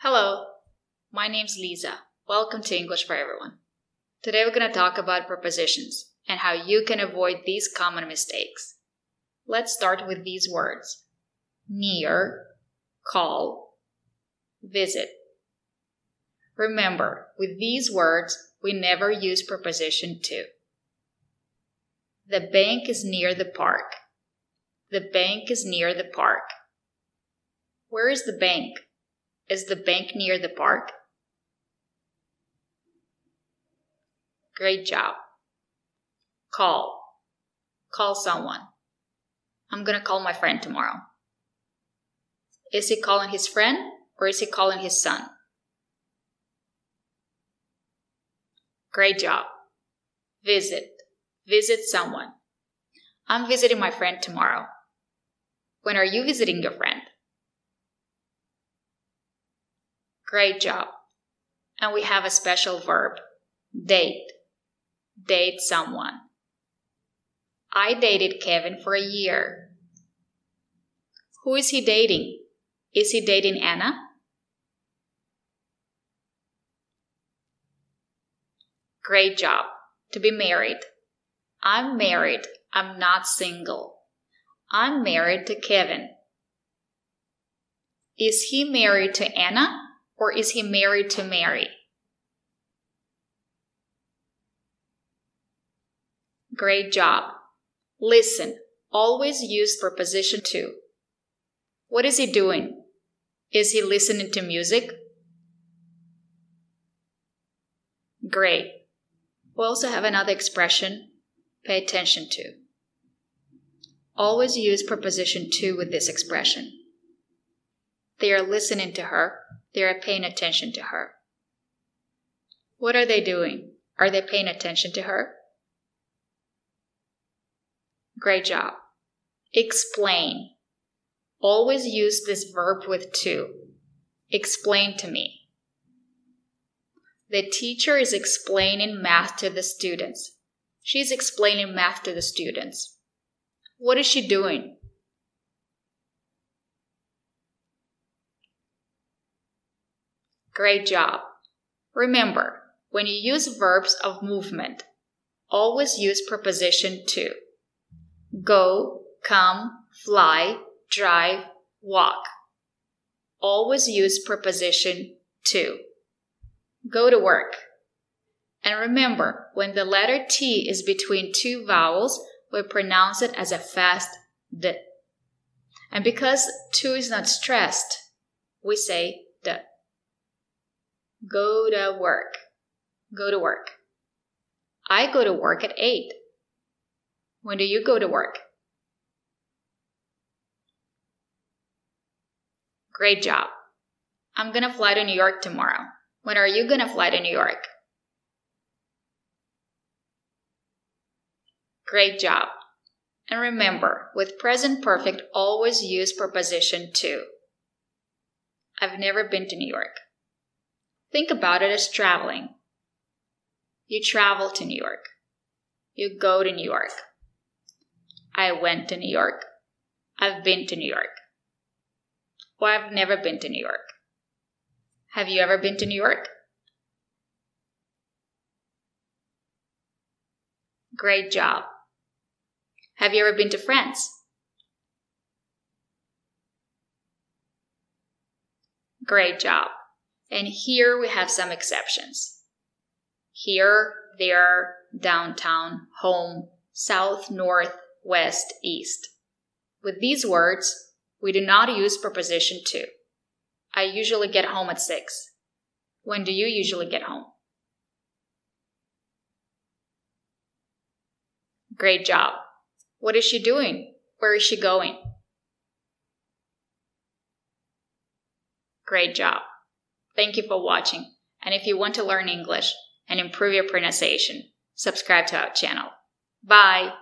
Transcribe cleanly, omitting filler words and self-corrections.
Hello, my name's Lisa. Welcome to English for Everyone. Today we're going to talk about prepositions and how you can avoid these common mistakes. Let's start with these words: near, call, visit. Remember, with these words, we never use preposition to. The bank is near the park. The bank is near the park. Where is the bank? Is the bank near the park? Great job. Call. Call someone. I'm gonna call my friend tomorrow. Is he calling his friend or is he calling his son? Great job. Visit. Visit someone. I'm visiting my friend tomorrow. When are you visiting your friend? Great job. And we have a special verb, date. Date someone. I dated Kevin for a year. Who is he dating? Is he dating Anna? Great job. To be married. I'm married. I'm not single. I'm married to Kevin. Is he married to Anna? Or is he married to Mary? Great job. Listen. Always use preposition to. What is he doing? Is he listening to music? Great. We also have another expression, pay attention to. Always use preposition to with this expression. They are listening to her. They are paying attention to her. What are they doing? Are they paying attention to her? Great job. Explain. Always use this verb with to. Explain to me. The teacher is explaining math to the students. She's explaining math to the students. What is she doing? Great job. Remember, when you use verbs of movement, always use preposition to. Go, come, fly, drive, walk. Always use preposition to. Go to work. And remember, when the letter T is between two vowels, we pronounce it as a fast D. And because to is not stressed, we say D. Go to work. Go to work. I go to work at 8. When do you go to work? Great job. I'm gonna fly to New York tomorrow. When are you gonna fly to New York? Great job. And remember, with present perfect, always use preposition to. I've never been to New York. Think about it as traveling. You travel to New York. You go to New York. I went to New York. I've been to New York. Or I've never been to New York. Have you ever been to New York? Great job. Have you ever been to France? Great job. And here we have some exceptions. Here, there, downtown, home, south, north, west, east. With these words, we do not use preposition to. I usually get home at 6. When do you usually get home? Great job. What is she doing? Where is she going? Great job. Thank you for watching. And if you want to learn English and improve your pronunciation, subscribe to our channel. Bye!